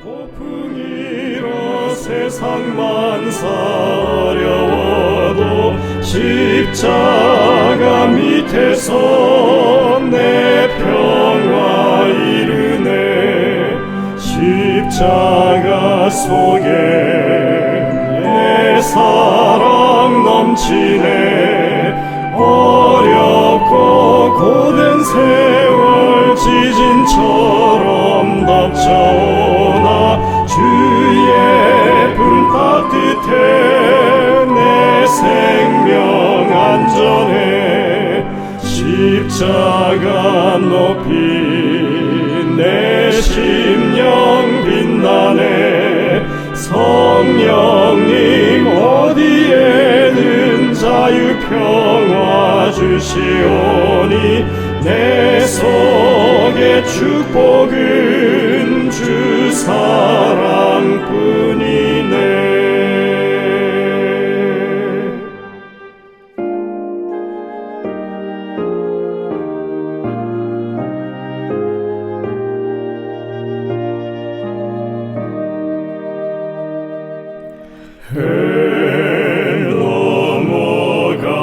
폭풍이라 세상 만사 어려워도 십자가 밑에서 내 평화 이르네. 십자가 속에 내 사랑 넘치네. 어렵고 고된 세월 지진처럼 덮쳐오나 주의 품 따뜻해 내 생명 안전해. 십자가 높이 내 심령 빛나네. 성령님 어디에는 자유평화 주시오니 내 속에 축복은 주 사랑뿐이네. 해 넘어가고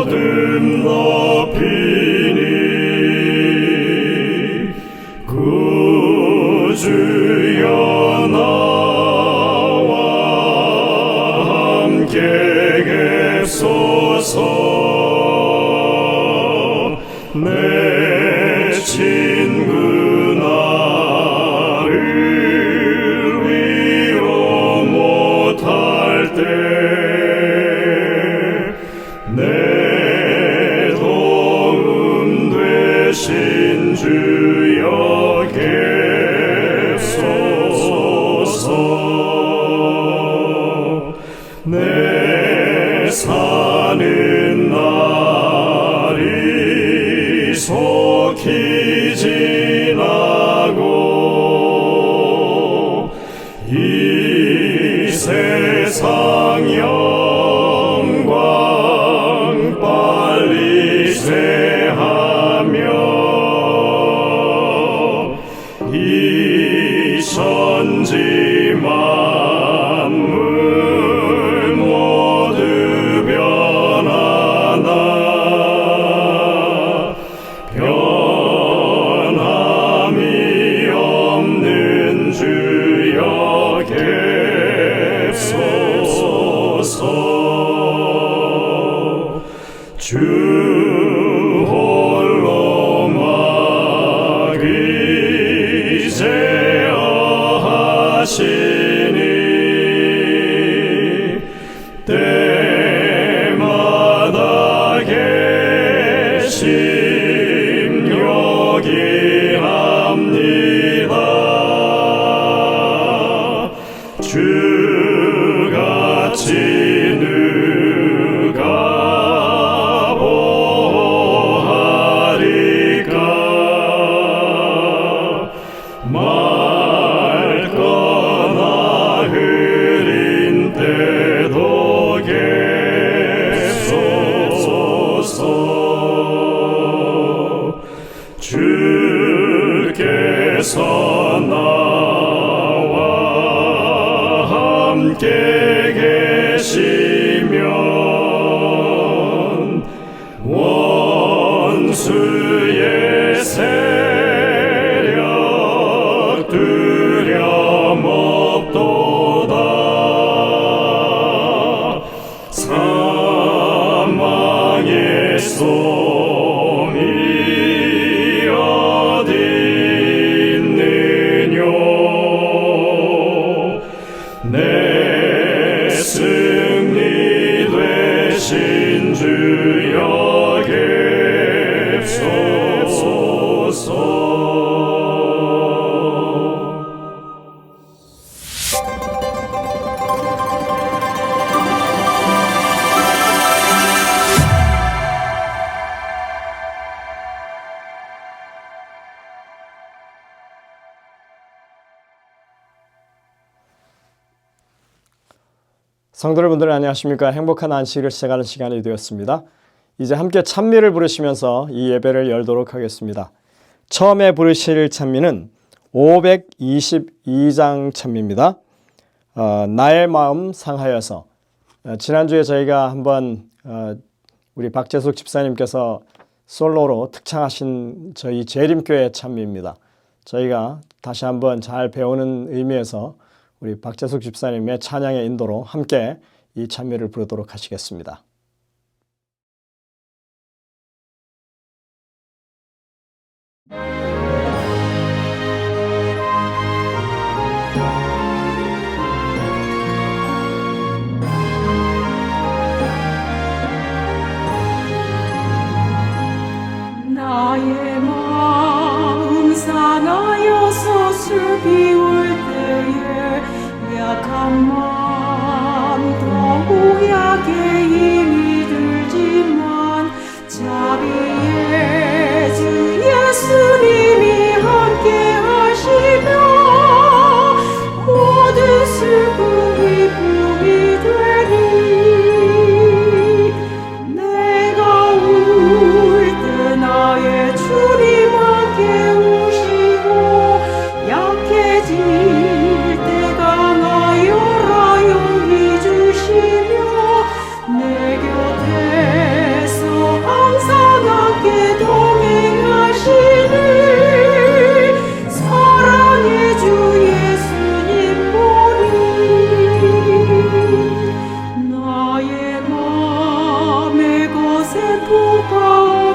어둠 덮이니 구주여 나와 함께 계소서. 내 친구 나를 위로 못할 때 내 도움 되신 주여 계소서. 내 사는 날이 속히 지나고 이 세상 영광 빨리 쇠하며 이 천지 만물 모두 변하나 변함이 없는 주여 계소서. 주 홀로 막이제어하시니 때마다 계심 요기합니다. 주같이 누가 보하리까. 맑거나 흐린 때도 계소서. 주께서 나와 함께 계시면 원수의 세력 두려움 없도다. 사망의 솜이 어디 있느뇨. 내 승리 되신 주여 계소서. 성도 여러분들 안녕하십니까? 행복한 안식일을 시작하는 시간이 되었습니다. 이제 함께 찬미를 부르시면서 이 예배를 열도록 하겠습니다. 처음에 부르실 찬미는 522장 찬미입니다. 나의 마음 상하여서. 지난주에 저희가 한번 우리 박재숙 집사님께서 솔로로 특창하신 저희 재림교회 찬미입니다. 저희가 다시 한번 잘 배우는 의미에서 우리 박재숙 집사님의 찬양의 인도로 함께 이 찬미를 부르도록 하시겠습니다. 나의 마음 상하여서 슬비울 때에 약한 마음 더욱 약에 힘이 들지만 자비의 주 예수님이 함께 하시며 모든 슬픔 기쁨이 되리. 내가 울 때 나의 주님 함께 우시고 약해질 때 강하여라 용기 주시며 내 곁에서 항상 함께 동행하시는 사랑의 주 예수님 보리. 나의 맘에 거센 풍파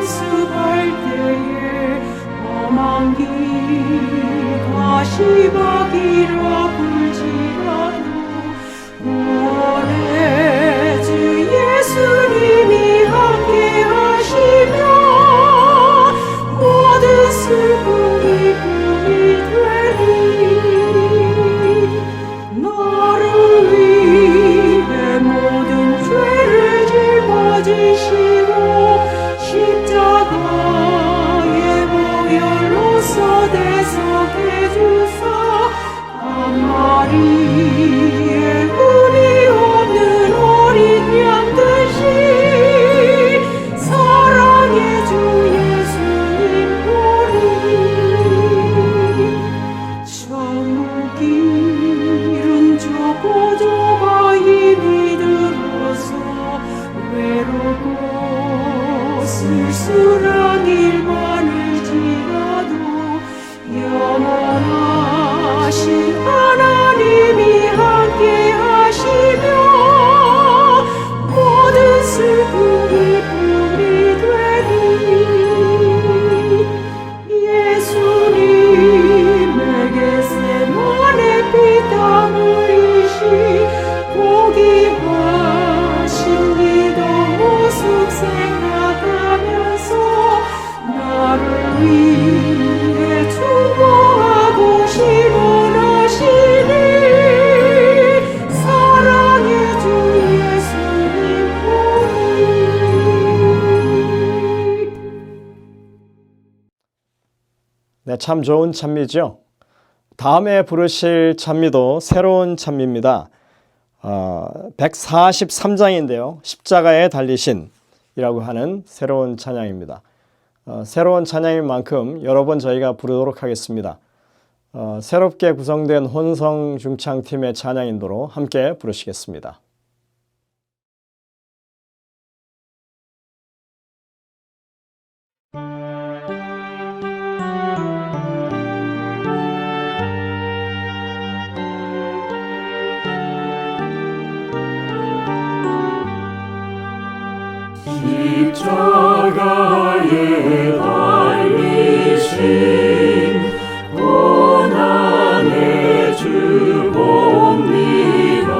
습할 때에 험한 길 가시밭이라 불지라도 구원의 주 예수님이 함께 하시며 모든 슬픔 기쁨이 되리. 나를 위해 모든 죄를 짊어지시고 십자가의 보혈로서 대속해 주사 한 마리의 의미 없는 어린 양 되신 사랑의 주 예수님 보리. 천국 길은 좁고 좁아 힘이 들어서 외롭고 쓸쓸한 일 많을지라도 영원하신 하나님이 함께 하시며 모든 슬픔 기쁨이 되리. 예수님에게 세만의 피땀 흘리시 복이 하신 기도 모습 생각하면서 나를 위해 충고하고 신원하시니 사랑의 주 예수님 보리. 네, 참 좋은 찬미죠. 다음에 부르실 찬미도 새로운 찬미입니다. 143장인데요. 십자가에 달리신 이라고 하는 새로운 찬양입니다. 새로운 찬양인 만큼 여러 번 저희가 부르도록 하겠습니다. 새롭게 구성된 혼성 중창팀의 찬양 인도로 함께 부르시겠습니다. 십자가에 달리신 고난의 주 봅니다.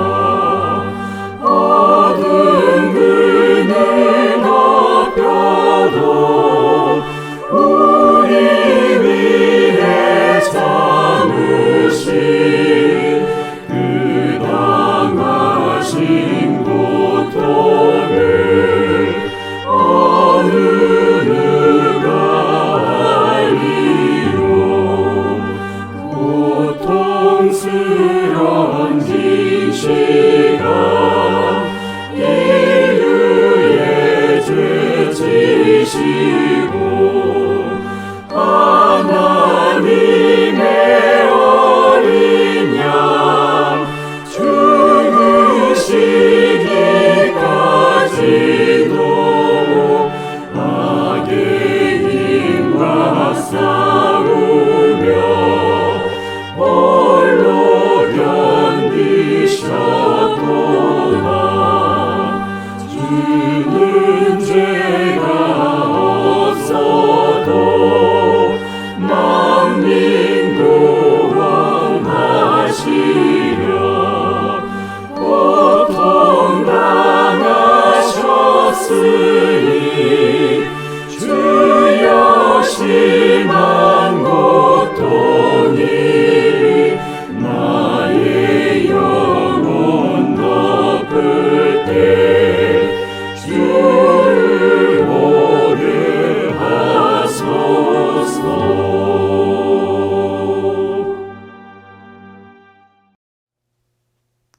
어두운 그늘 덮여도 우리 위해 참으신 그 당하신 고통을 어느 누가 알리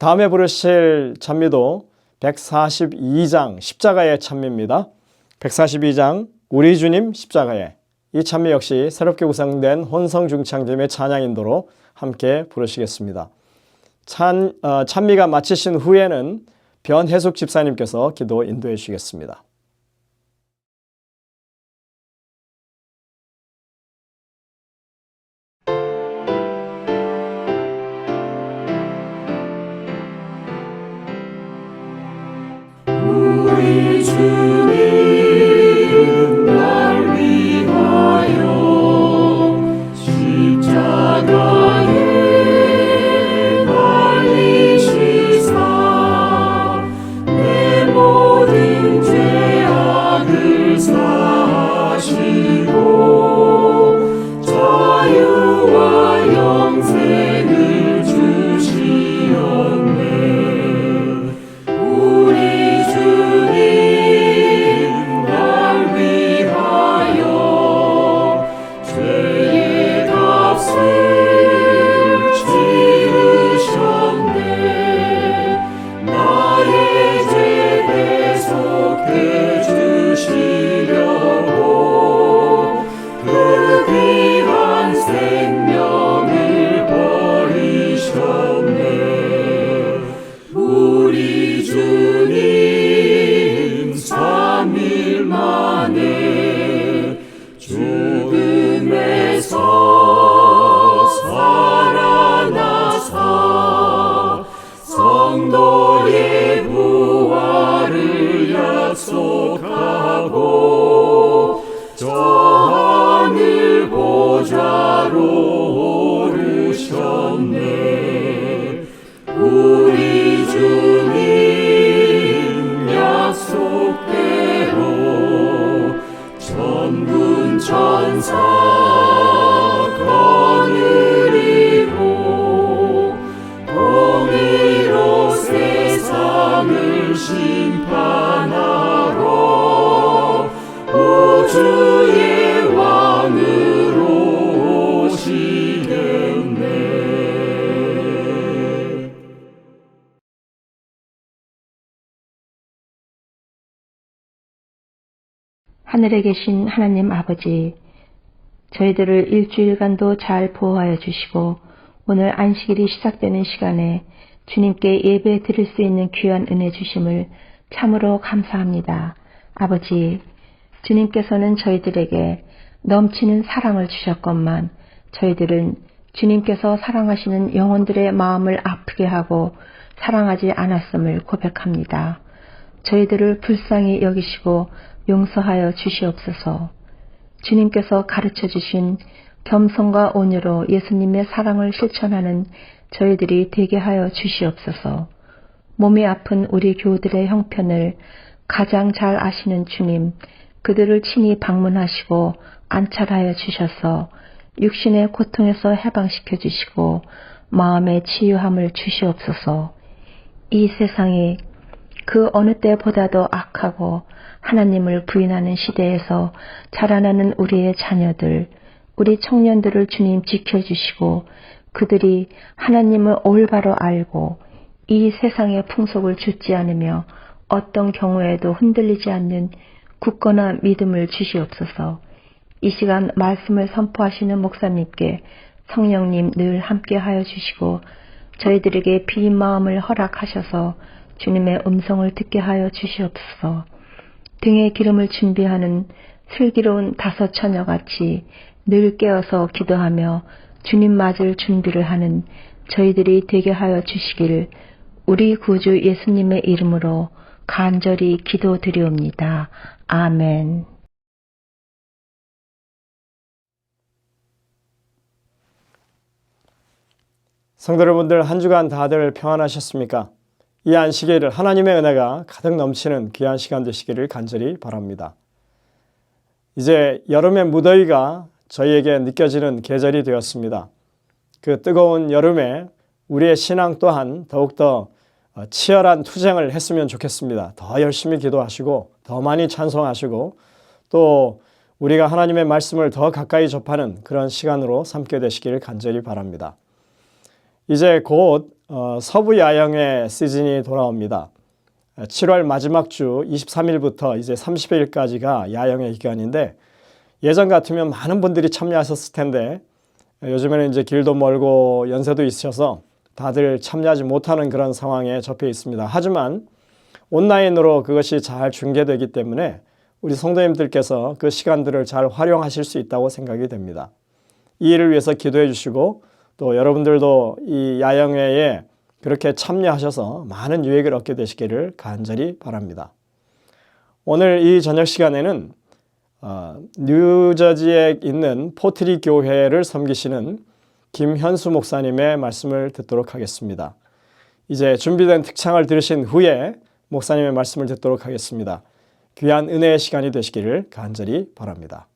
다음에 부르실 찬미도 142장 십자가의 찬미입니다. 142장 우리 주님 십자가에, 이 찬미 역시 새롭게 구성된 혼성중창팀의 찬양 인도로 함께 부르시겠습니다. 찬미가 마치신 후에는 변혜숙 집사님께서 기도 인도해 주시겠습니다. 우리 주님 날 위하여 십자가에 달리시사 내 모든 죄악을 사하시고 자유와 영생을 주시었네. 우리 주님 날 위하여 죄의 값을 치르셨네. 나의 죄 대속해 주시려고 그 귀한 생명을 버리셨네. 우리 주님 3일 만에 죽음에서 살아나사 성도의 부활을 약속하고 저 하늘 보좌로 오르셨네. 우리 주님 약속대로 천군 천사 거느리고 공의로 세상을 심판하러 우주의 왕으로 오시겠네. 하늘에 계신 하나님 아버지, 저희들을 일주일간도 잘 보호하여 주시고 오늘 안식일이 시작되는 시간에 주님께 예배 드릴 수 있는 귀한 은혜 주심을 참으로 감사합니다. 아버지, 주님께서는 저희들에게 넘치는 사랑을 주셨건만 저희들은 주님께서 사랑하시는 영혼들의 마음을 아프게 하고 사랑하지 않았음을 고백합니다. 저희들을 불쌍히 여기시고 용서하여 주시옵소서. 주님께서 가르쳐 주신 겸손과 온유로 예수님의 사랑을 실천하는 저희들이 되게 하여 주시옵소서. 몸이 아픈 우리 교우들의 형편을 가장 잘 아시는 주님, 그들을 친히 방문하시고 안찰하여 주셔서 육신의 고통에서 해방시켜 주시고 마음의 치유함을 주시옵소서. 이 세상이 그 어느 때보다도 악하고 하나님을 부인하는 시대에서 자라나는 우리의 자녀들, 우리 청년들을 주님 지켜주시고 그들이 하나님을 올바로 알고 이 세상의 풍속을 좇지 않으며 어떤 경우에도 흔들리지 않는 굳건한 믿음을 주시옵소서. 이 시간 말씀을 선포하시는 목사님께 성령님 늘 함께하여 주시고 저희들에게 비인 마음을 허락하셔서 주님의 음성을 듣게 하여 주시옵소서. 등에 기름을 준비하는 슬기로운 다섯 처녀같이 늘 깨어서 기도하며 주님 맞을 준비를 하는 저희들이 되게 하여 주시길 우리 구주 예수님의 이름으로 간절히 기도드리옵니다. 아멘. 성도 여러분들, 한 주간 다들 평안하셨습니까? 이 안식일을 하나님의 은혜가 가득 넘치는 귀한 시간 되시기를 간절히 바랍니다. 이제 여름의 무더위가 저희에게 느껴지는 계절이 되었습니다. 그 뜨거운 여름에 우리의 신앙 또한 더욱더 치열한 투쟁을 했으면 좋겠습니다. 더 열심히 기도하시고 더 많이 찬송하시고 또 우리가 하나님의 말씀을 더 가까이 접하는 그런 시간으로 삼게 되시기를 간절히 바랍니다. 이제 곧 서부 야영의 시즌이 돌아옵니다. 7월 마지막 주 23일부터 이제 30일까지가 야영의 기간인데 예전 같으면 많은 분들이 참여하셨을 텐데 요즘에는 이제 길도 멀고 연세도 있으셔서 다들 참여하지 못하는 그런 상황에 접해 있습니다. 하지만 온라인으로 그것이 잘 중계되기 때문에 우리 성도님들께서 그 시간들을 잘 활용하실 수 있다고 생각이 됩니다. 이 일을 위해서 기도해 주시고 또 여러분들도 이 야영회에 그렇게 참여하셔서 많은 유익을 얻게 되시기를 간절히 바랍니다. 오늘 이 저녁 시간에는 뉴저지에 있는 포트리 교회를 섬기시는 김현수 목사님의 말씀을 듣도록 하겠습니다. 이제 준비된 특창을 들으신 후에 목사님의 말씀을 듣도록 하겠습니다. 귀한 은혜의 시간이 되시기를 간절히 바랍니다.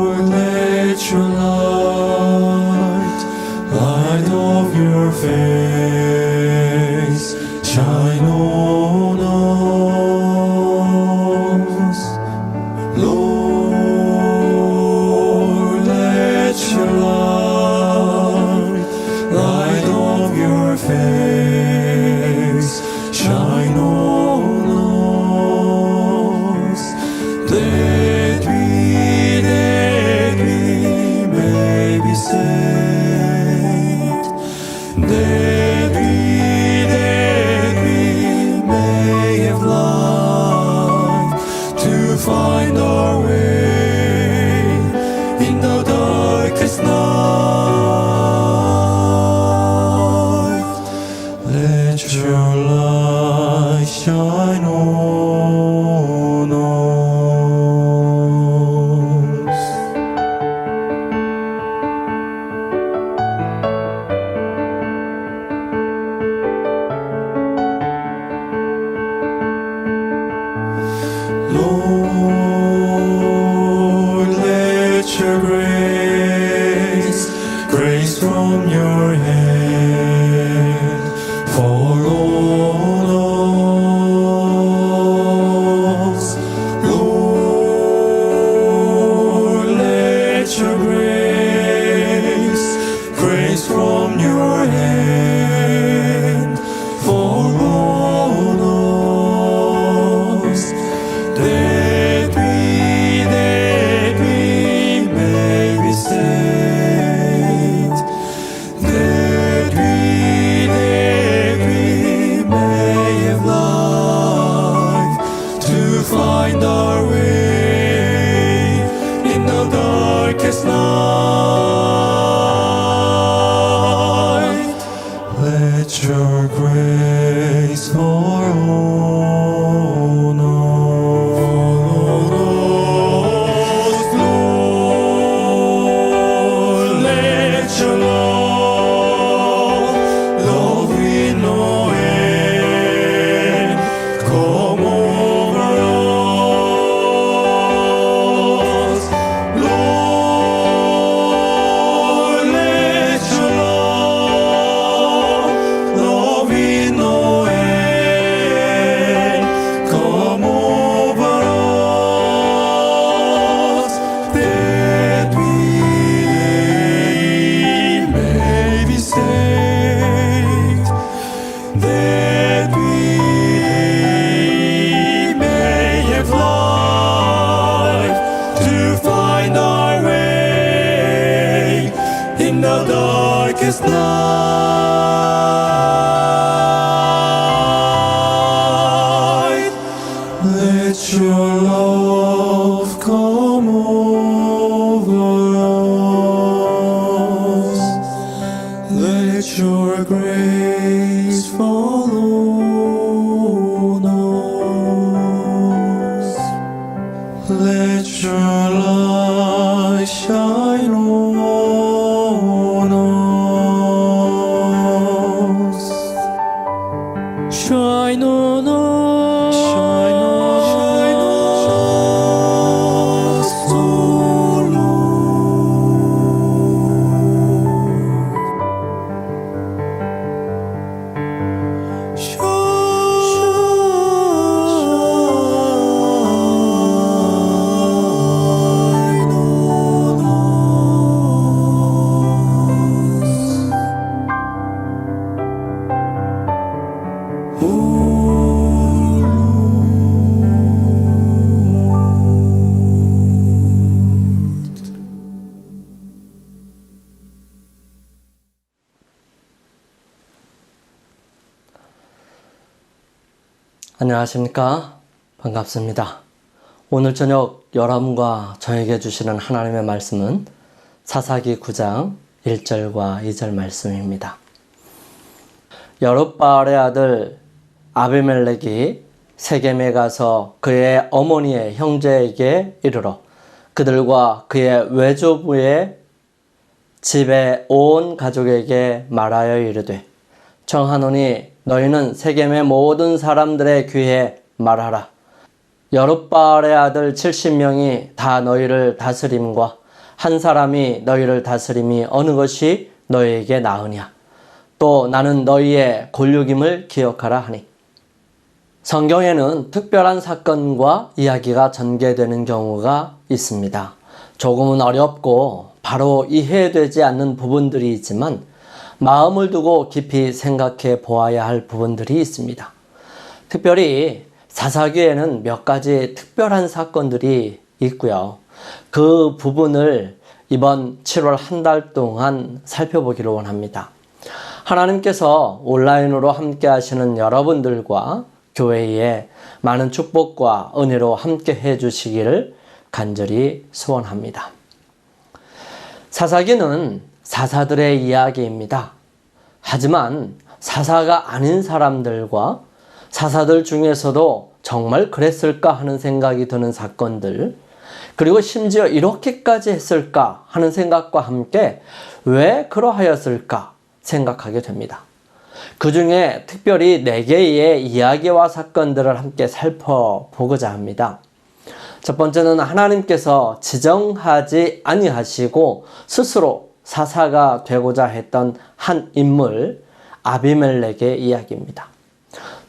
Lord, let your light of your face, shine on us. Lord, let your light of your face, shine on us. That we may be saved, that we may have life to find our way in the darkest night. Let your light shine on us. Lord, let your grace from your hand fall on us. Lord, let your grace from your hand fall on us. That we may be saved, that we may have life to find our way in the darkest night. Let your grace fall on us. Lord, let your love with no end come over us. Lord, let your love with no end come over us, that we may be saved, that we may have life to find our way in the darkest night. Let your love come over us. Let your grace fall on us. Let your light shine on us. 안녕하십니까? 반갑습니다. 오늘 저녁 여러분과 저에게 주시는 하나님의 말씀은 사사기 9장 1절과 2절 말씀입니다. 여룻바알의 아들 아비멜렉이 세겜에 가서 그의 어머니의 형제에게 이르러 그들과 그의 외조부의 집에 온 가족에게 말하여 이르되 청하노니 너희는 세겜의 모든 사람들의 귀에 말하라. 여룻바알의 아들 70명이 다 너희를 다스림과 한 사람이 너희를 다스림이 어느 것이 너희에게 나으냐. 또 나는 너희의 골육임을 기억하라 하니. 성경에는 특별한 사건과 이야기가 전개되는 경우가 있습니다. 조금은 어렵고 바로 이해되지 않는 부분들이 있지만 마음을 두고 깊이 생각해 보아야 할 부분들이 있습니다. 특별히 사사기에는 몇 가지 특별한 사건들이 있고요. 그 부분을 이번 7월 한 달 동안 살펴보기를 원합니다. 하나님께서 온라인으로 함께 하시는 여러분들과 교회에 많은 축복과 은혜로 함께 해 주시기를 간절히 소원합니다. 사사기는 사사들의 이야기입니다. 하지만 사사가 아닌 사람들과 사사들 중에서도 정말 그랬을까 하는 생각이 드는 사건들, 그리고 심지어 이렇게까지 했을까 하는 생각과 함께 왜 그러하였을까 생각하게 됩니다. 그 중에 특별히 4개의 이야기와 사건들을 함께 살펴보고자 합니다. 첫 번째는 하나님께서 지정하지 아니하시고 스스로 사사가 되고자 했던 한 인물 아비멜렉의 이야기입니다.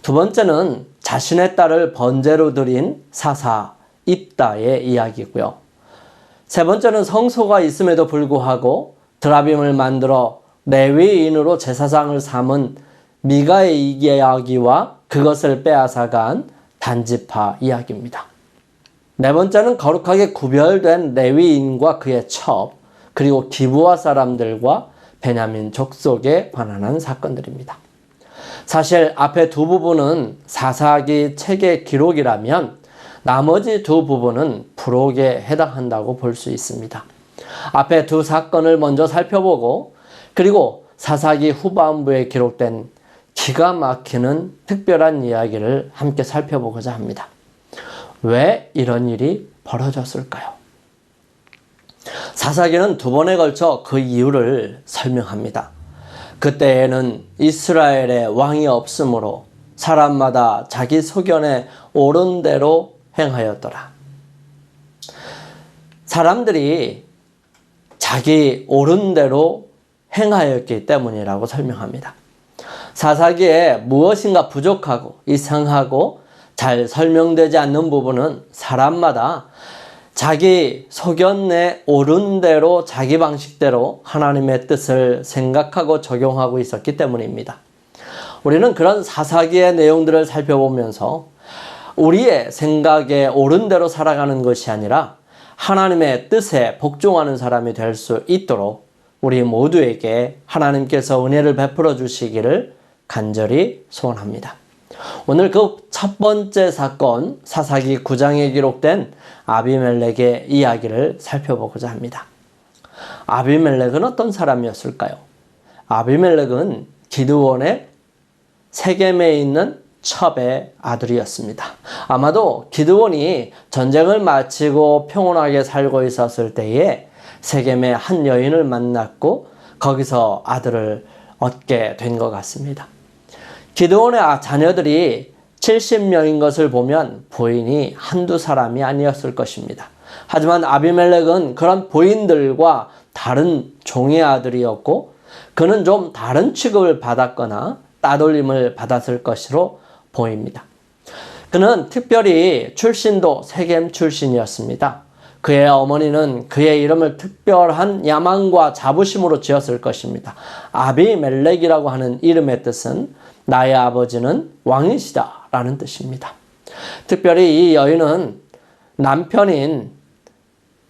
두 번째는 자신의 딸을 번제로 드린 사사 입다의 이야기고요. 세 번째는 성소가 있음에도 불구하고 드라빔을 만들어 레위인으로 제사장을 삼은 미가의 이야기와 그것을 빼앗아간 단지파 이야기입니다. 네 번째는 거룩하게 구별된 레위인과 그의 첩, 그리고 기브아 사람들과 베냐민 족속에 관한 사건들입니다. 사실 앞에 두 부분은 사사기 책의 기록이라면 나머지 두 부분은 부록에 해당한다고 볼 수 있습니다. 앞에 두 사건을 먼저 살펴보고 그리고 사사기 후반부에 기록된 기가 막히는 특별한 이야기를 함께 살펴보고자 합니다. 왜 이런 일이 벌어졌을까요? 사사기는 2번에 걸쳐 그 이유를 설명합니다. 그때에는 이스라엘에 왕이 없으므로 사람마다 자기 소견에 옳은 대로 행하였더라. 사람들이 자기 옳은 대로 행하였기 때문이라고 설명합니다. 사사기에 무엇인가 부족하고 이상하고 잘 설명되지 않는 부분은 사람마다 자기 소견에 옳은 대로 자기 방식대로 하나님의 뜻을 생각하고 적용하고 있었기 때문입니다. 우리는 그런 사사기의 내용들을 살펴보면서 우리의 생각에 옳은 대로 살아가는 것이 아니라 하나님의 뜻에 복종하는 사람이 될 수 있도록 우리 모두에게 하나님께서 은혜를 베풀어 주시기를 간절히 소원합니다. 오늘 그 첫 번째 사건 사사기 9장에 기록된 아비멜렉의 이야기를 살펴보고자 합니다. 아비멜렉은 어떤 사람이었을까요? 아비멜렉은 기드온의 세겜에 있는 첩의 아들이었습니다. 아마도 기드온이 전쟁을 마치고 평온하게 살고 있었을 때에 세겜의 한 여인을 만났고 거기서 아들을 얻게 된 것 같습니다. 기드온의 자녀들이 70명인 것을 보면 부인이 한두 사람이 아니었을 것입니다. 하지만 아비멜렉은 그런 부인들과 다른 종의 아들이었고 그는 좀 다른 취급을 받았거나 따돌림을 받았을 것으로 보입니다. 그는 특별히 출신도 세겜 출신이었습니다. 그의 어머니는 그의 이름을 특별한 야망과 자부심으로 지었을 것입니다. 아비멜렉이라고 하는 이름의 뜻은 나의 아버지는 왕이시다 라는 뜻입니다. 특별히 이 여인은 남편인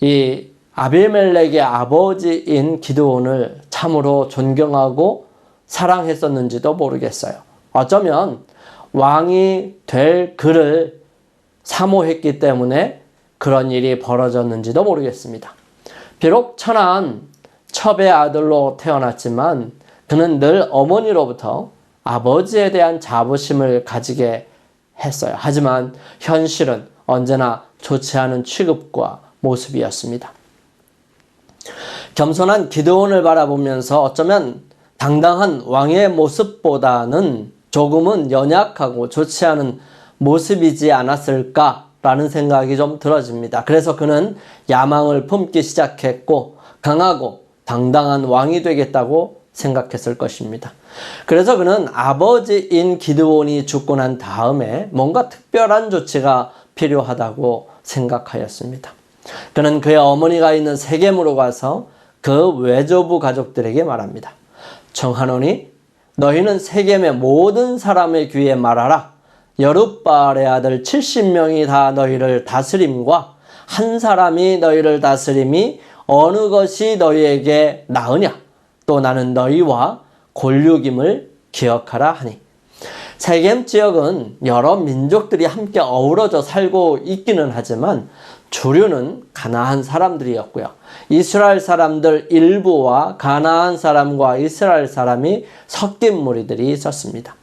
이 아비멜렉의 아버지인 기드온을 참으로 존경하고 사랑했었는지도 모르겠어요. 어쩌면 왕이 될 그를 사모했기 때문에 그런 일이 벌어졌는지도 모르겠습니다. 비록 천한 첩의 아들로 태어났지만 그는 늘 어머니로부터 아버지에 대한 자부심을 가지게 했어요. 하지만 현실은 언제나 좋지 않은 취급과 모습이었습니다. 겸손한 기드온을 바라보면서 어쩌면 당당한 왕의 모습보다는 조금은 연약하고 좋지 않은 모습이지 않았을까라는 생각이 좀 들어집니다. 그래서 그는 야망을 품기 시작했고 강하고 당당한 왕이 되겠다고 생각했을 것입니다. 그래서 그는 아버지인 기드온이 죽고 난 다음에 뭔가 특별한 조치가 필요하다고 생각하였습니다. 그는 그의 어머니가 있는 세겜으로 가서 그 외조부 가족들에게 말합니다. 청하노니 너희는 세겜의 모든 사람의 귀에 말하라. 여룻바알의 아들 70명이 다 너희를 다스림과 한 사람이 너희를 다스림이 어느 것이 너희에게 나으냐? 또 나는 너희와 골육임을 기억하라 하니. 세겜 지역은 여러 민족들이 함께 어우러져 살고 있기는 하지만 주류는 가나안 사람들이었고요. 이스라엘 사람들 일부와 가나안 사람과 이스라엘 사람이 섞인 무리들이 있었습니다.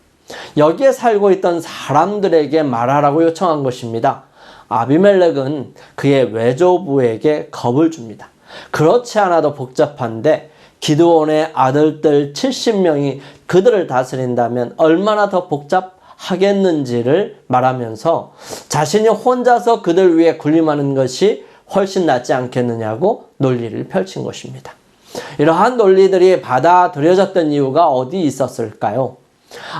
여기에 살고 있던 사람들에게 말하라고 요청한 것입니다. 아비멜렉은 그의 외조부에게 겁을 줍니다. 그렇지 않아도 복잡한데 기드온의 아들들 70명이 그들을 다스린다면 얼마나 더 복잡하겠는지를 말하면서 자신이 혼자서 그들 위해 군림하는 것이 훨씬 낫지 않겠느냐고 논리를 펼친 것입니다. 이러한 논리들이 받아들여졌던 이유가 어디 있었을까요?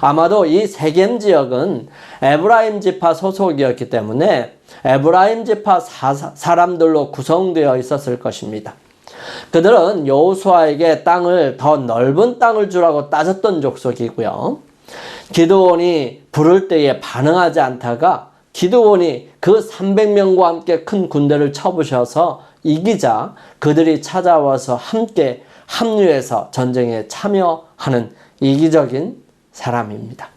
아마도 이 세겜 지역은 에브라임 지파 소속이었기 때문에 에브라임 지파 사람들로 구성되어 있었을 것입니다. 그들은 여호수아에게 땅을 더 넓은 땅을 주라고 따졌던 족속이고요. 기드온이 부를 때에 반응하지 않다가 기드온이 그 300명과 함께 큰 군대를 쳐부셔서 이기자 그들이 찾아와서 함께 합류해서 전쟁에 참여하는 이기적인 사람입니다.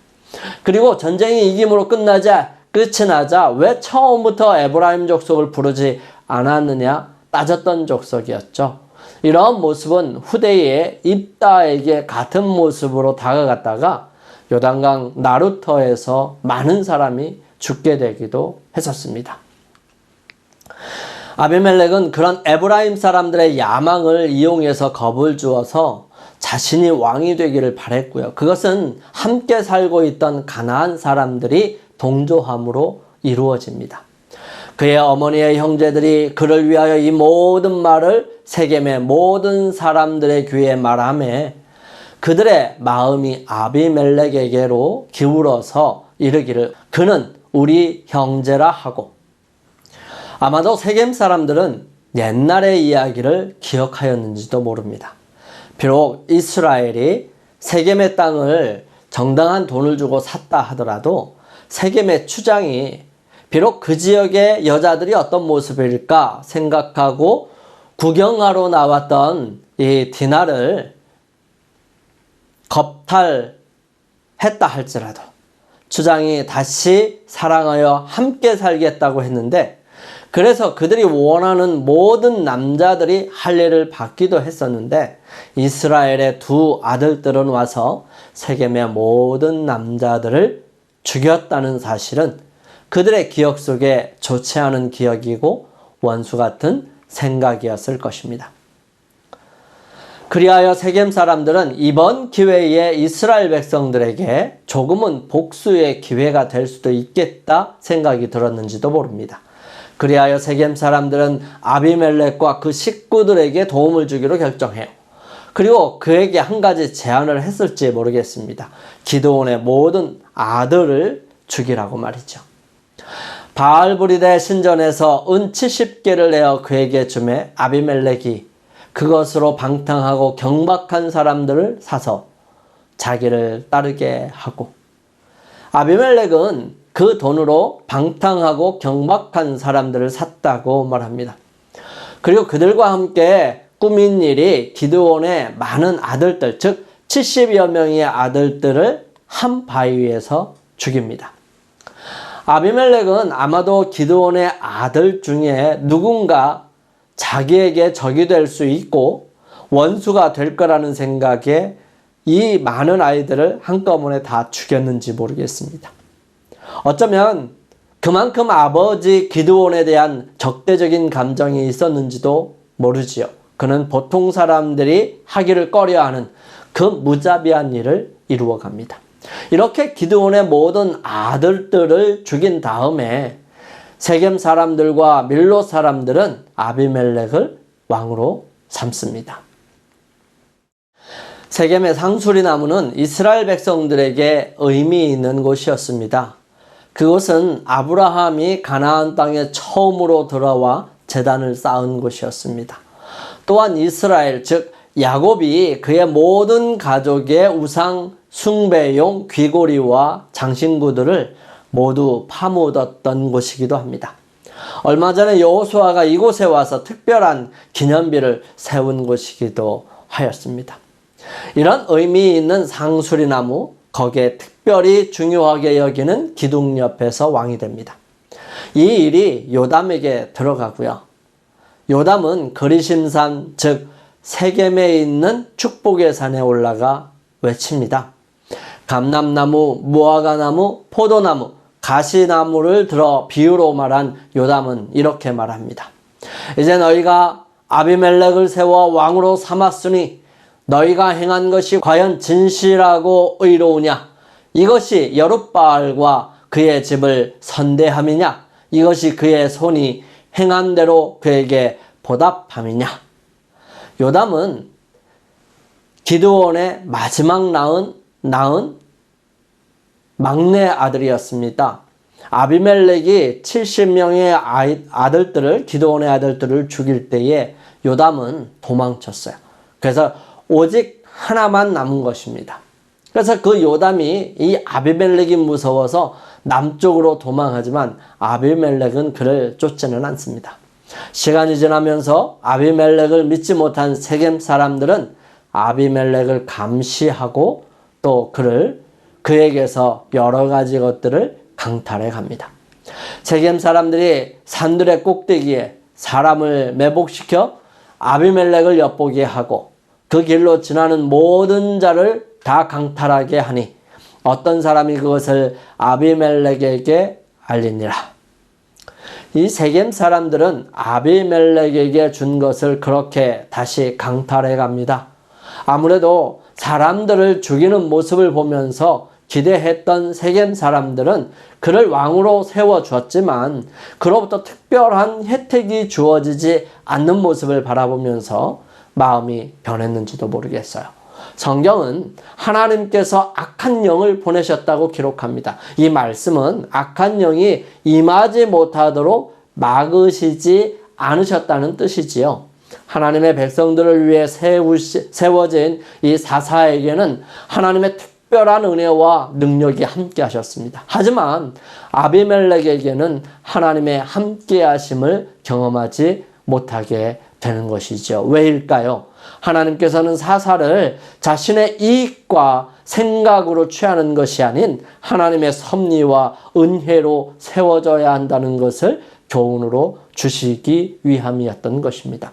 그리고 전쟁이 이김으로 끝이 나자 왜 처음부터 에브라임 족속을 부르지 않았느냐 따졌던 족속이었죠. 이런 모습은 후대에 입다에게 같은 모습으로 다가갔다가 요단강 나루터에서 많은 사람이 죽게 되기도 했었습니다. 아비멜렉은 그런 에브라임 사람들의 야망을 이용해서 겁을 주어서 자신이 왕이 되기를 바랬고요. 그것은 함께 살고 있던 가나안 사람들이 동조함으로 이루어집니다. 그의 어머니의 형제들이 그를 위하여 이 모든 말을 세겜의 모든 사람들의 귀에 말하매 그들의 마음이 아비멜렉에게로 기울어서 이르기를 그는 우리 형제라 하고. 아마도 세겜 사람들은 옛날의 이야기를 기억하였는지도 모릅니다. 비록 이스라엘이 세겜의 땅을 정당한 돈을 주고 샀다 하더라도 세겜의 추장이 비록 그 지역의 여자들이 어떤 모습일까 생각하고 구경하러 나왔던 이 디나를 겁탈했다 할지라도 추장이 다시 사랑하여 함께 살겠다고 했는데 그래서 그들이 원하는 모든 남자들이 할례를 받기도 했었는데 이스라엘의 두 아들들은 와서 세겜의 모든 남자들을 죽였다는 사실은 그들의 기억 속에 좋지 않은 기억이고 원수 같은 생각이었을 것입니다. 그리하여 세겜 사람들은 이번 기회에 이스라엘 백성들에게 조금은 복수의 기회가 될 수도 있겠다 생각이 들었는지도 모릅니다. 그리하여 세겜 사람들은 아비멜렉과 그 식구들에게 도움을 주기로 결정해요. 그리고 그에게 한 가지 제안을 했을지 모르겠습니다. 기드온의 모든 아들을 죽이라고 말이죠. 바알브리데 신전에서 은 70개를 내어 그에게 주매 아비멜렉이 그것으로 방탕하고 경박한 사람들을 사서 자기를 따르게 하고 아비멜렉은 그 돈으로 방탕하고 경박한 사람들을 샀다고 말합니다. 그리고 그들과 함께 꾸민 일이 기드온의 많은 아들들, 즉 70여 명의 아들들을 한 바위 위에서 죽입니다. 아비멜렉은 아마도 기드온의 아들 중에 누군가 자기에게 적이 될 수 있고 원수가 될 거라는 생각에 이 많은 아이들을 한꺼번에 다 죽였는지 모르겠습니다. 어쩌면 그만큼 아버지 기드온에 대한 적대적인 감정이 있었는지도 모르지요. 그는 보통 사람들이 하기를 꺼려하는 그 무자비한 일을 이루어 갑니다. 이렇게 기드온의 모든 아들들을 죽인 다음에 세겜 사람들과 밀로 사람들은 아비멜렉을 왕으로 삼습니다. 세겜의 상수리 나무는 이스라엘 백성들에게 의미 있는 곳이었습니다. 그곳은 아브라함이 가나안 땅에 처음으로 들어와 제단을 쌓은 곳이었습니다. 또한 이스라엘, 즉 야곱이 그의 모든 가족의 우상 숭배용 귀고리와 장신구들을 모두 파묻었던 곳이기도 합니다. 얼마 전에 여호수아가 이곳에 와서 특별한 기념비를 세운 곳이기도 하였습니다. 이런 의미 있는 상수리나무, 거기에 특별히 중요하게 여기는 기둥 옆에서 왕이 됩니다. 이 일이 요담에게 들어가고요. 요담은 그리심산, 즉 세겜에 있는 축복의 산에 올라가 외칩니다. 감람나무, 무화과나무, 포도나무, 가시나무를 들어 비유로 말한 요담은 이렇게 말합니다. 이제 너희가 아비멜렉을 세워 왕으로 삼았으니 너희가 행한 것이 과연 진실하고 의로우냐? 이것이 여룻바알과 그의 집을 선대함이냐? 이것이 그의 손이 행한 대로 그에게 보답함이냐? 요담은 기드온의 마지막 낳은 막내 아들이었습니다. 아비멜렉이 70명의 아들들을, 기드온의 아들들을 죽일 때에 요담은 도망쳤어요. 그래서 오직 하나만 남은 것입니다. 그래서 그 요담이 이 아비멜렉이 무서워서 남쪽으로 도망하지만 아비멜렉은 그를 쫓지는 않습니다. 시간이 지나면서 아비멜렉을 믿지 못한 세겜 사람들은 아비멜렉을 감시하고 또 그에게서 여러 가지 것들을 강탈해 갑니다. 세겜 사람들이 산들의 꼭대기에 사람을 매복시켜 아비멜렉을 엿보게 하고 그 길로 지나는 모든 자를 다 강탈하게 하니 어떤 사람이 그것을 아비멜렉에게 알리니라. 이 세겜 사람들은 아비멜렉에게 준 것을 그렇게 다시 강탈해 갑니다. 아무래도 사람들을 죽이는 모습을 보면서 기대했던 세겜 사람들은 그를 왕으로 세워주었지만 그로부터 특별한 혜택이 주어지지 않는 모습을 바라보면서 마음이 변했는지도 모르겠어요. 성경은 하나님께서 악한 영을 보내셨다고 기록합니다. 이 말씀은 악한 영이 임하지 못하도록 막으시지 않으셨다는 뜻이지요. 하나님의 백성들을 위해 세워진 이 사사에게는 하나님의 특별한 은혜와 능력이 함께 하셨습니다. 하지만 아비멜렉에게는 하나님의 함께 하심을 경험하지 못하게 되는 것이죠. 왜일까요? 하나님께서는 사사를 자신의 이익과 생각으로 취하는 것이 아닌 하나님의 섭리와 은혜로 세워져야 한다는 것을 교훈으로 주시기 위함이었던 것입니다.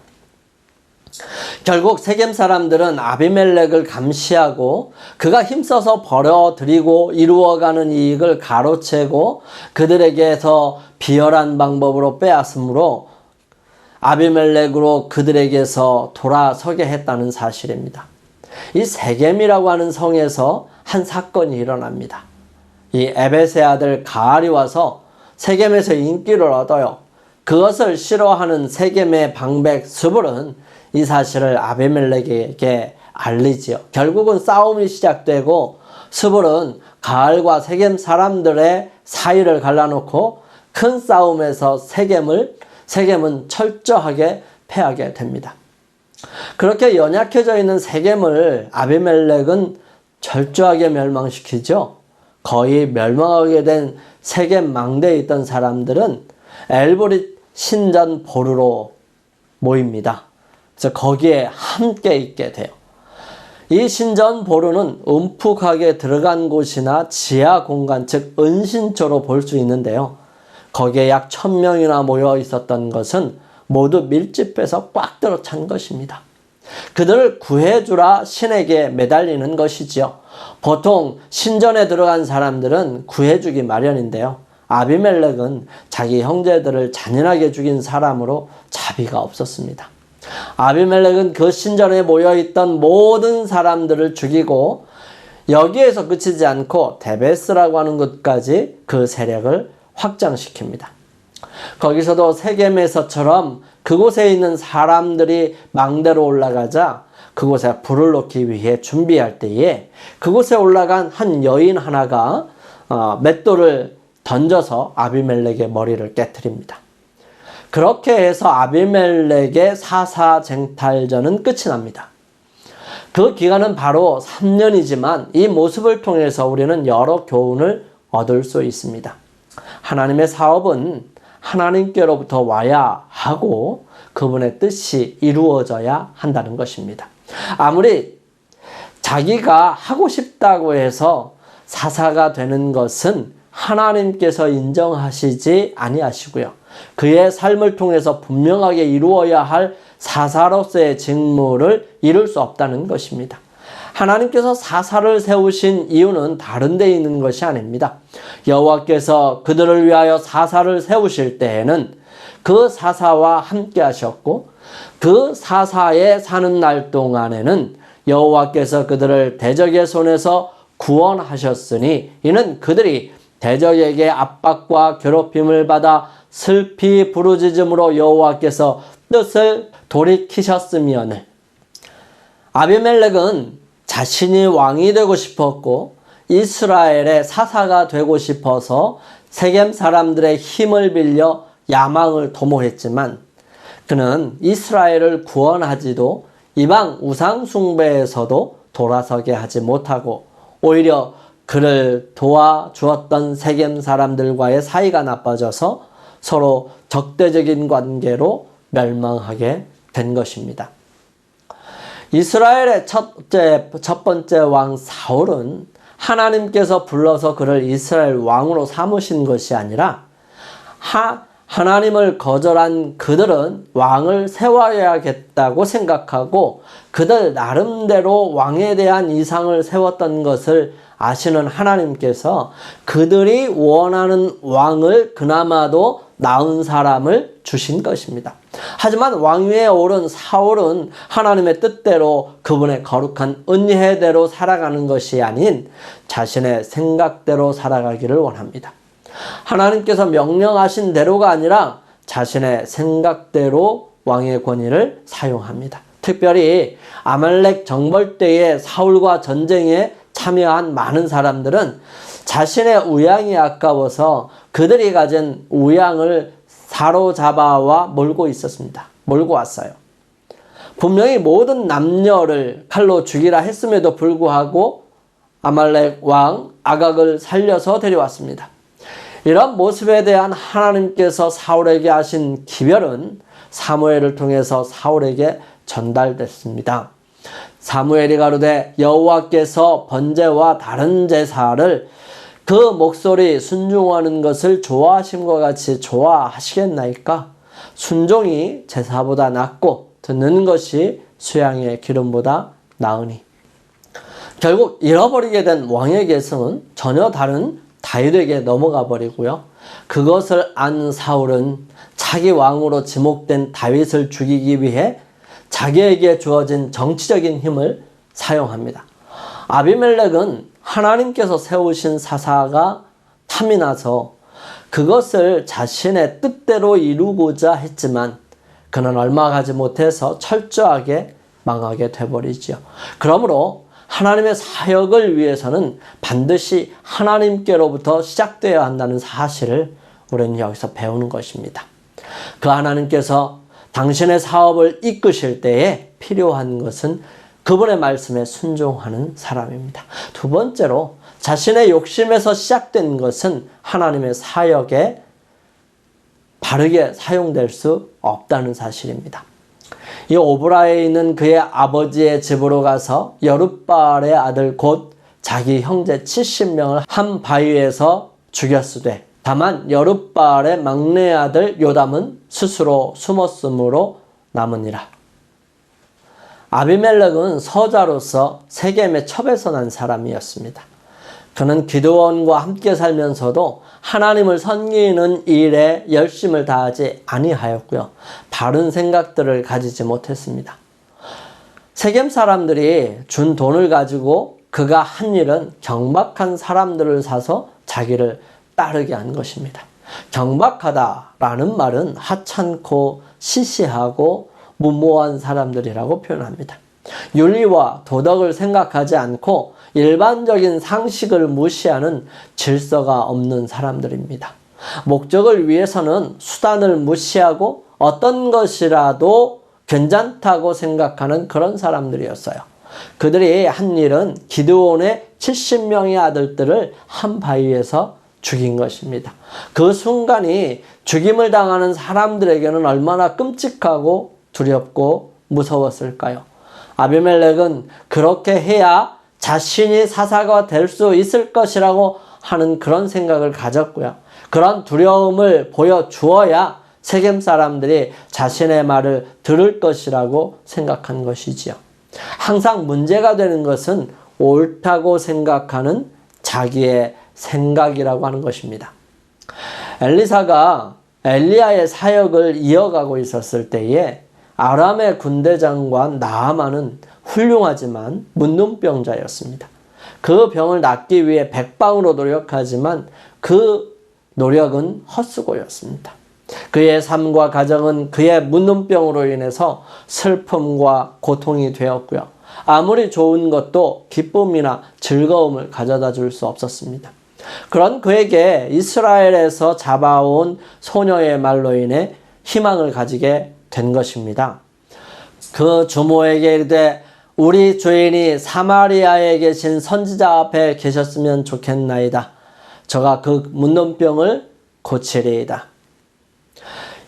결국 세겜 사람들은 아비멜렉을 감시하고 그가 힘써서 벌어들이고 이루어가는 이익을 가로채고 그들에게서 비열한 방법으로 빼앗음으로 아비멜렉으로 그들에게서 돌아서게 했다는 사실입니다. 이 세겜이라고 하는 성에서 한 사건이 일어납니다. 이 에벳의 아들 가알이 와서 세겜에서 인기를 얻어요. 그것을 싫어하는 세겜의 방백 스불은 이 사실을 아비멜렉에게 알리지요. 결국은 싸움이 시작되고 스불은 가알과 세겜 사람들의 사이를 갈라놓고 큰 싸움에서 세겜은 철저하게 패하게 됩니다. 그렇게 연약해져 있는 세겜을 아비멜렉은 철저하게 멸망시키죠. 거의 멸망하게 된 세겜 망대에 있던 사람들은 엘브릿 신전 보르로 모입니다. 그래서 거기에 함께 있게 돼요. 이 신전 보루는 움푹하게 들어간 곳이나 지하 공간, 즉 은신처로 볼 수 있는데요. 거기에 약 1000명이나 모여 있었던 것은 모두 밀집해서 꽉 들어찬 것입니다. 그들을 구해주라 신에게 매달리는 것이지요. 보통 신전에 들어간 사람들은 구해주기 마련인데요. 아비멜렉은 자기 형제들을 잔인하게 죽인 사람으로 자비가 없었습니다. 아비멜렉은 그 신전에 모여있던 모든 사람들을 죽이고 여기에서 그치지 않고 데베스라고 하는 곳까지 그 세력을 확장시킵니다. 거기서도 세겜에서처럼 그곳에 있는 사람들이 망대로 올라가자 그곳에 불을 놓기 위해 준비할 때에 그곳에 올라간 한 여인 하나가 맷돌을 던져서 아비멜렉의 머리를 깨트립니다. 그렇게 해서 아비멜렉의 사사쟁탈전은 끝이 납니다. 그 기간은 바로 3년이지만 이 모습을 통해서 우리는 여러 교훈을 얻을 수 있습니다. 하나님의 사업은 하나님께로부터 와야 하고 그분의 뜻이 이루어져야 한다는 것입니다. 아무리 자기가 하고 싶다고 해서 사사가 되는 것은 하나님께서 인정하시지 아니하시고요. 그의 삶을 통해서 분명하게 이루어야 할 사사로서의 직무를 이룰 수 없다는 것입니다. 하나님께서 사사를 세우신 이유는 다른 데 있는 것이 아닙니다. 여호와께서 그들을 위하여 사사를 세우실 때에는 그 사사와 함께 하셨고 그 사사에 사는 날 동안에는 여호와께서 그들을 대적의 손에서 구원하셨으니 이는 그들이 대적에게 압박과 괴롭힘을 받아 슬피 부르짖음으로 여호와께서 뜻을 돌이키셨음이오늘. 아비멜렉은 자신이 왕이 되고 싶었고 이스라엘의 사사가 되고 싶어서 세겜 사람들의 힘을 빌려 야망을 도모했지만 그는 이스라엘을 구원하지도 이방 우상 숭배에서도 돌아서게 하지 못하고 오히려 그를 도와주었던 세겜 사람들과의 사이가 나빠져서 서로 적대적인 관계로 멸망하게 된 것입니다. 이스라엘의 첫 번째 왕 사울은 하나님께서 불러서 그를 이스라엘 왕으로 삼으신 것이 아니라 하나님을 거절한 그들은 왕을 세워야겠다고 생각하고 그들 나름대로 왕에 대한 이상을 세웠던 것을 아시는 하나님께서 그들이 원하는 왕을 그나마도 나은 사람을 주신 것입니다. 하지만 왕위에 오른 사울은 하나님의 뜻대로 그분의 거룩한 은혜대로 살아가는 것이 아닌 자신의 생각대로 살아가기를 원합니다. 하나님께서 명령하신 대로가 아니라 자신의 생각대로 왕의 권위를 사용합니다. 특별히 아말렉 정벌 때에 사울과 전쟁에 참여한 많은 사람들은 자신의 우양이 아까워서 그들이 가진 우양을 사로잡아와 몰고 있었습니다. 몰고 왔어요. 분명히 모든 남녀를 칼로 죽이라 했음에도 불구하고 아말렉 왕 아각을 살려서 데려왔습니다. 이런 모습에 대한 하나님께서 사울에게 하신 기별은 사무엘을 통해서 사울에게 전달됐습니다. 사무엘이 가로되 여호와께서 번제와 다른 제사를 그 목소리 순종하는 것을 좋아하심과 같이 좋아하시겠나이까? 순종이 제사보다 낫고 듣는 것이 수양의 기름보다 나으니. 결국 잃어버리게 된 왕의 계승은 전혀 다른 다윗에게 넘어가 버리고요. 그것을 안 사울은 자기 왕으로 지목된 다윗을 죽이기 위해 자기에게 주어진 정치적인 힘을 사용합니다. 아비멜렉은 하나님께서 세우신 사사가 탐이 나서 그것을 자신의 뜻대로 이루고자 했지만 그는 얼마 가지 못해서 철저하게 망하게 되어버리지요. 그러므로 하나님의 사역을 위해서는 반드시 하나님께로부터 시작되어야 한다는 사실을 우리는 여기서 배우는 것입니다. 그 하나님께서 당신의 사업을 이끄실 때에 필요한 것은 그분의 말씀에 순종하는 사람입니다. 두 번째로 자신의 욕심에서 시작된 것은 하나님의 사역에 바르게 사용될 수 없다는 사실입니다. 이 오브라에 있는 그의 아버지의 집으로 가서 여룻바알의 아들 곧 자기 형제 70명을 한 바위에서 죽였으되 다만 여룻바알의 막내 아들 요담은 스스로 숨었으므로 남으니라. 아비멜렉은 서자로서 세겜의 첩에서 난 사람이었습니다. 그는 기드온과 함께 살면서도 하나님을 섬기는 일에 열심을 다하지 아니하였고요. 바른 생각들을 가지지 못했습니다. 세겜 사람들이 준 돈을 가지고 그가 한 일은 경박한 사람들을 사서 자기를 따르게 한 것입니다. 경박하다라는 말은 하찮고 시시하고 무모한 사람들이라고 표현합니다. 윤리와 도덕을 생각하지 않고 일반적인 상식을 무시하는 질서가 없는 사람들입니다. 목적을 위해서는 수단을 무시하고 어떤 것이라도 괜찮다고 생각하는 그런 사람들이었어요. 그들이 한 일은 기드온의 70명의 아들들을 한 바위에서 죽인 것입니다. 그 순간이 죽임을 당하는 사람들에게는 얼마나 끔찍하고 두렵고 무서웠을까요? 아비멜렉은 그렇게 해야 자신이 사사가 될 수 있을 것이라고 하는 그런 생각을 가졌고요. 그런 두려움을 보여주어야 세겜 사람들이 자신의 말을 들을 것이라고 생각한 것이지요. 항상 문제가 되는 것은 옳다고 생각하는 자기의 생각이라고 하는 것입니다. 엘리사가 엘리야의 사역을 이어가고 있었을 때에 아람의 군대장관 나아만은 훌륭하지만 문둥병자였습니다. 그 병을 낫기 위해 백방으로 노력하지만 그 노력은 헛수고였습니다. 그의 삶과 가정은 그의 문둥병으로 인해서 슬픔과 고통이 되었고요. 아무리 좋은 것도 기쁨이나 즐거움을 가져다 줄 수 없었습니다. 그런 그에게 이스라엘에서 잡아온 소녀의 말로 인해 희망을 가지게 된 것입니다. 그 주모에게 이르되 우리 주인이 사마리아에 계신 선지자 앞에 계셨으면 좋겠나이다. 저가 그 문둥병을 고치리이다.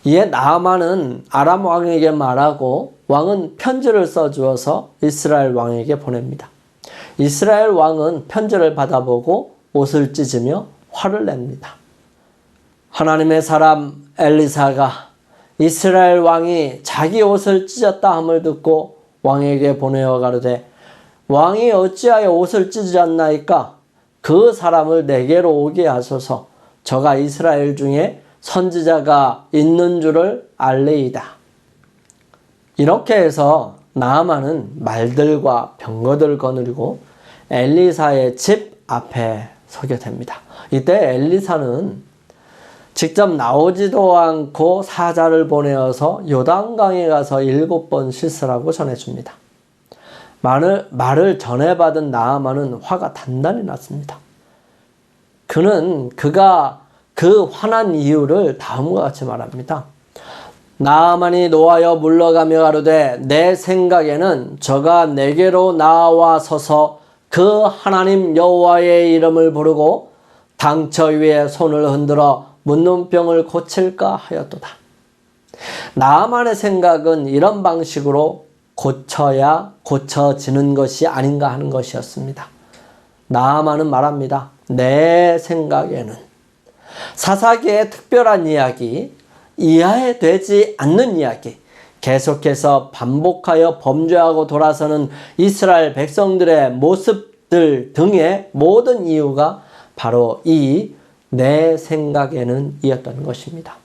이에 나아만은 아람 왕에게 말하고 왕은 편지를 써주어서 이스라엘 왕에게 보냅니다. 이스라엘 왕은 편지를 받아보고 옷을 찢으며 화를 냅니다. 하나님의 사람 엘리사가 이스라엘 왕이 자기 옷을 찢었다 함을 듣고 왕에게 보내어 가로되 왕이 어찌하여 옷을 찢으셨나이까? 그 사람을 내게로 오게 하소서. 저가 이스라엘 중에 선지자가 있는 줄을 알리이다. 이렇게 해서 나아만은 말들과 병거들 거느리고 엘리사의 집 앞에 서게 됩니다. 이때 엘리사는 직접 나오지도 않고 사자를 보내어서 요단강에 가서 7번 씻으라고 전해줍니다. 말을 전해받은 나아만은 화가 단단히 났습니다. 그가 그 화난 이유를 다음과 같이 말합니다. 나아만이 노하여 물러가며 가로되 내 생각에는 저가 내게로 나와서서 그 하나님 여호와의 이름을 부르고 당처 위에 손을 흔들어 문둥병을 고칠까 하였도다. 나아만의 생각은 이런 방식으로 고쳐야 고쳐지는 것이 아닌가 하는 것이었습니다. 나아만은 말합니다. 내 생각에는 사사기의 특별한 이야기, 이해되지 않는 이야기, 계속해서 반복하여 범죄하고 돌아서는 이스라엘 백성들의 모습들 등의 모든 이유가 바로 이 내 생각에는 이었던 것입니다.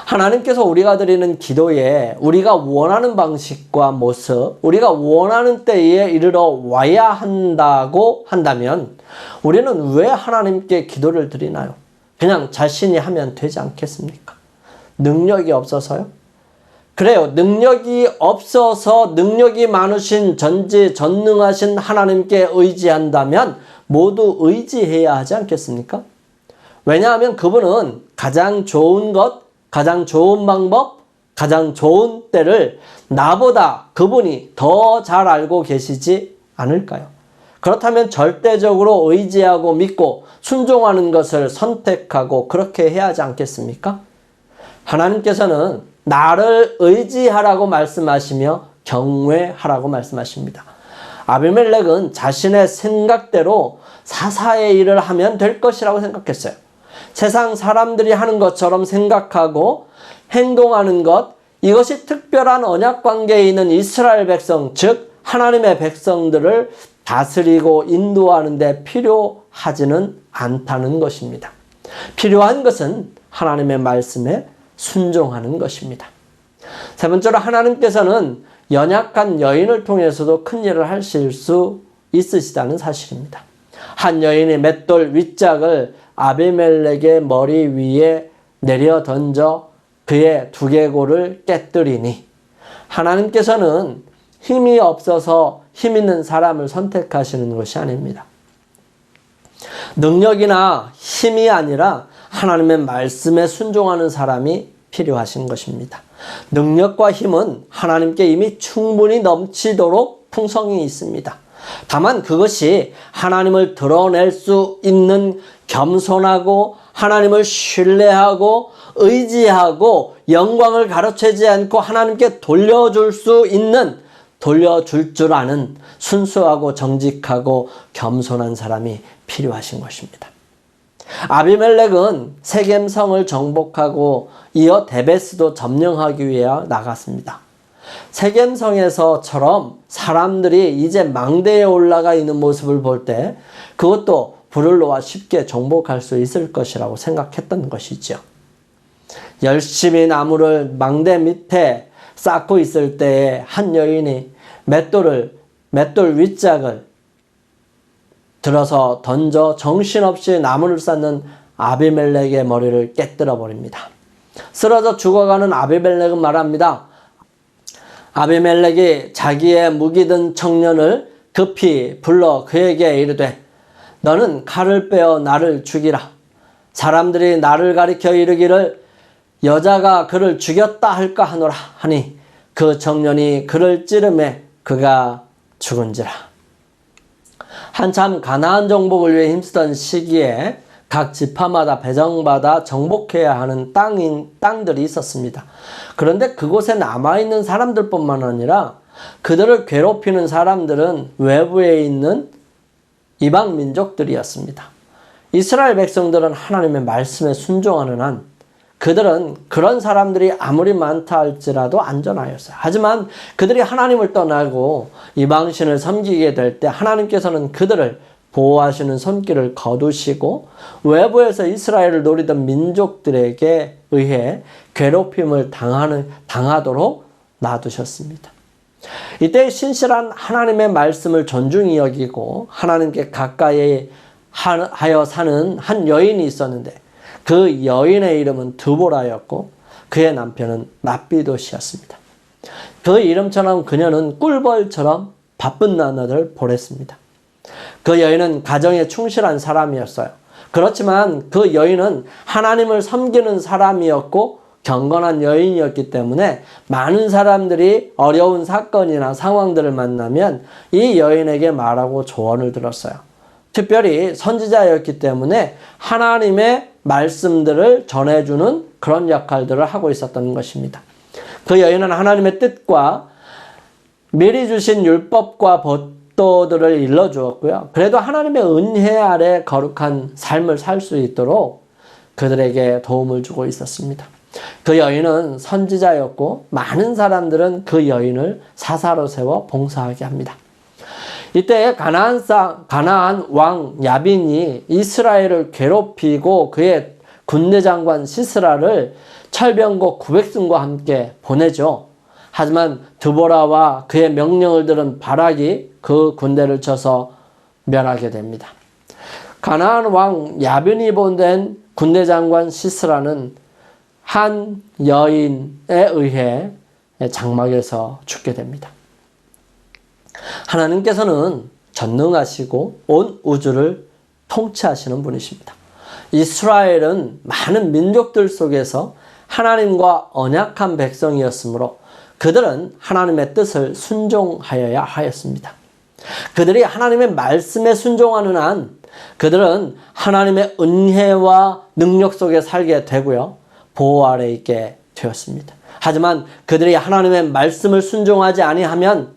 하나님께서 우리가 드리는 기도에 우리가 원하는 방식과 모습, 우리가 원하는 때에 이르러 와야 한다고 한다면 우리는 왜 하나님께 기도를 드리나요? 그냥 자신이 하면 되지 않겠습니까? 능력이 없어서요? 그래요. 능력이 없어서 능력이 많으신 전지전능하신 하나님께 의지한다면 모두 의지해야 하지 않겠습니까? 왜냐하면 그분은 가장 좋은 것, 가장 좋은 방법, 가장 좋은 때를 나보다 그분이 더 잘 알고 계시지 않을까요? 그렇다면 절대적으로 의지하고 믿고 순종하는 것을 선택하고 그렇게 해야 하지 않겠습니까? 하나님께서는 나를 의지하라고 말씀하시며 경외하라고 말씀하십니다. 아비멜렉은 자신의 생각대로 사사의 일을 하면 될 것이라고 생각했어요. 세상 사람들이 하는 것처럼 생각하고 행동하는 것, 이것이 특별한 언약 관계에 있는 이스라엘 백성, 즉 하나님의 백성들을 다스리고 인도하는 데 필요하지는 않다는 것입니다. 필요한 것은 하나님의 말씀에 순종하는 것입니다. 세 번째로 하나님께서는 연약한 여인을 통해서도 큰 일을 하실 수 있으시다는 사실입니다. 한 여인이 맷돌 윗짝을 아비멜렉의 머리 위에 내려 던져 그의 두개골을 깨뜨리니 하나님께서는 힘이 없어서 힘 있는 사람을 선택하시는 것이 아닙니다. 능력이나 힘이 아니라 하나님의 말씀에 순종하는 사람이 필요하신 것입니다. 능력과 힘은 하나님께 이미 충분히 넘치도록 풍성이 있습니다. 다만 그것이 하나님을 드러낼 수 있는 겸손하고 하나님을 신뢰하고 의지하고 영광을 가로채지 않고 하나님께 돌려줄 수 있는, 돌려줄 줄 아는 순수하고 정직하고 겸손한 사람이 필요하신 것입니다. 아비멜렉은 세겜성을 정복하고 이어 데베스도 점령하기 위해 나갔습니다. 세겜성에서처럼 사람들이 이제 망대에 올라가 있는 모습을 볼 때 그것도 불을 놓아 쉽게 정복할 수 있을 것이라고 생각했던 것이죠. 열심히 나무를 망대 밑에 쌓고 있을 때에 한 여인이 맷돌 윗짝을 들어서 던져 정신없이 나무를 쌓는 아비멜렉의 머리를 깨뜨려 버립니다. 쓰러져 죽어가는 아비멜렉은 말합니다. 아비멜렉이 자기의 무기 든 청년을 급히 불러 그에게 이르되 너는 칼을 빼어 나를 죽이라. 사람들이 나를 가리켜 이르기를 여자가 그를 죽였다 할까 하노라 하니 그 청년이 그를 찌르매 그가 죽은지라. 한참 가나안 정복을 위해 힘쓰던 시기에 각 지파마다 배정받아 정복해야 하는 땅들이 있었습니다. 그런데 그곳에 남아있는 사람들뿐만 아니라 그들을 괴롭히는 사람들은 외부에 있는 이방 민족들이었습니다. 이스라엘 백성들은 하나님의 말씀에 순종하는 한 그들은 그런 사람들이 아무리 많다 할지라도 안전하였어요. 하지만 그들이 하나님을 떠나고 이방신을 섬기게 될 때 하나님께서는 그들을 보호하시는 손길을 거두시고 외부에서 이스라엘을 노리던 민족들에게 의해 괴롭힘을 당하도록 놔두셨습니다. 이때 신실한 하나님의 말씀을 존중히 여기고 하나님께 가까이 하여 사는 한 여인이 있었는데 그 여인의 이름은 드보라였고 그의 남편은 납비도시였습니다. 그 이름처럼 그녀는 꿀벌처럼 바쁜 나날을 보냈습니다. 그 여인은 가정에 충실한 사람이었어요. 그렇지만 그 여인은 하나님을 섬기는 사람이었고 경건한 여인이었기 때문에 많은 사람들이 어려운 사건이나 상황들을 만나면 이 여인에게 말하고 조언을 들었어요. 특별히 선지자였기 때문에 하나님의 말씀들을 전해주는 그런 역할들을 하고 있었던 것입니다. 그 여인은 하나님의 뜻과 미리 주신 율법과 법도들을 일러주었고요. 그래도 하나님의 은혜 아래 거룩한 삶을 살 수 있도록 그들에게 도움을 주고 있었습니다. 그 여인은 선지자였고 많은 사람들은 그 여인을 사사로 세워 봉사하게 합니다. 이때 가나안 왕 야빈이 이스라엘을 괴롭히고 그의 군대 장관 시스라를 철병거 900승과 함께 보내죠. 하지만 드보라와 그의 명령을 들은 바락이 그 군대를 쳐서 멸하게 됩니다. 가나안 왕 야빈이 보낸 군대 장관 시스라는 한 여인에 의해 장막에서 죽게 됩니다. 하나님께서는 전능하시고 온 우주를 통치하시는 분이십니다. 이스라엘은 많은 민족들 속에서 하나님과 언약한 백성이었으므로 그들은 하나님의 뜻을 순종하여야 하였습니다. 그들이 하나님의 말씀에 순종하는 한 그들은 하나님의 은혜와 능력 속에 살게 되고요. 보호 아래 있게 되었습니다. 하지만 그들이 하나님의 말씀을 순종하지 아니하면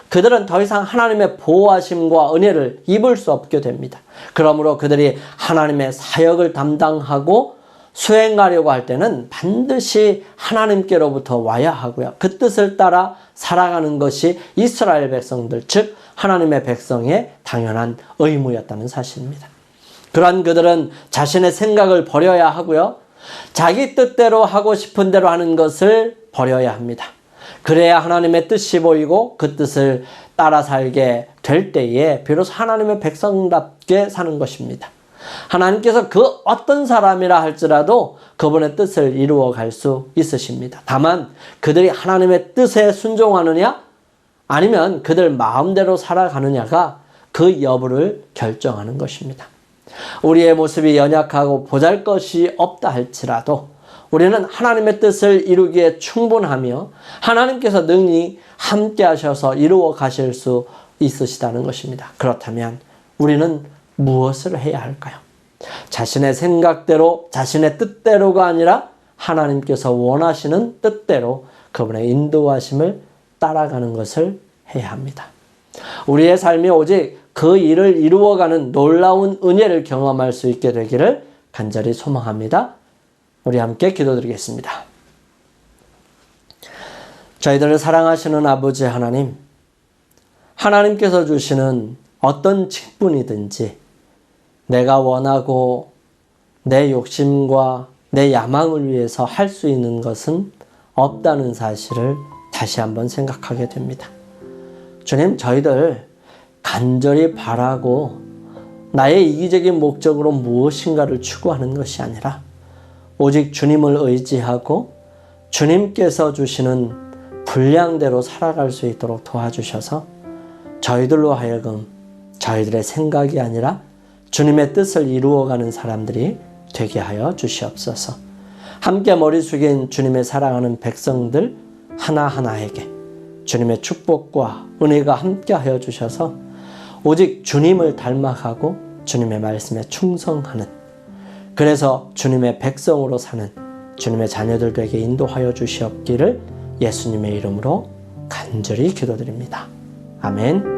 그들은 더 이상 하나님의 보호하심과 은혜를 입을 수 없게 됩니다. 그러므로 그들이 하나님의 사역을 담당하고 수행하려고 할 때는 반드시 하나님께로부터 와야 하고요. 그 뜻을 따라 살아가는 것이 이스라엘 백성들, 즉 하나님의 백성의 당연한 의무였다는 사실입니다. 그러한 그들은 자신의 생각을 버려야 하고요. 자기 뜻대로 하고 싶은 대로 하는 것을 버려야 합니다. 그래야 하나님의 뜻이 보이고 그 뜻을 따라 살게 될 때에 비로소 하나님의 백성답게 사는 것입니다. 하나님께서 그 어떤 사람이라 할지라도 그분의 뜻을 이루어 갈 수 있으십니다. 다만 그들이 하나님의 뜻에 순종하느냐 아니면 그들 마음대로 살아가느냐가 그 여부를 결정하는 것입니다. 우리의 모습이 연약하고 보잘것이 없다 할지라도 우리는 하나님의 뜻을 이루기에 충분하며 하나님께서 능히 함께 하셔서 이루어 가실 수 있으시다는 것입니다. 그렇다면 우리는 무엇을 해야 할까요? 자신의 생각대로, 자신의 뜻대로가 아니라 하나님께서 원하시는 뜻대로 그분의 인도하심을 따라가는 것을 해야 합니다. 우리의 삶이 오직 그 일을 이루어가는 놀라운 은혜를 경험할 수 있게 되기를 간절히 소망합니다. 우리 함께 기도드리겠습니다. 저희들을 사랑하시는 아버지 하나님, 하나님께서 주시는 어떤 직분이든지 내가 원하고 내 욕심과 내 야망을 위해서 할 수 있는 것은 없다는 사실을 다시 한번 생각하게 됩니다. 주님, 저희들 간절히 바라고 나의 이기적인 목적으로 무엇인가를 추구하는 것이 아니라 오직 주님을 의지하고 주님께서 주시는 분량대로 살아갈 수 있도록 도와주셔서 저희들로 하여금 저희들의 생각이 아니라 주님의 뜻을 이루어가는 사람들이 되게 하여 주시옵소서. 함께 머리 숙인 주님의 사랑하는 백성들 하나하나에게 주님의 축복과 은혜가 함께 하여 주셔서 오직 주님을 닮아가고 주님의 말씀에 충성하는, 그래서 주님의 백성으로 사는 주님의 자녀들 되게 인도하여 주시옵기를 예수님의 이름으로 간절히 기도드립니다. 아멘.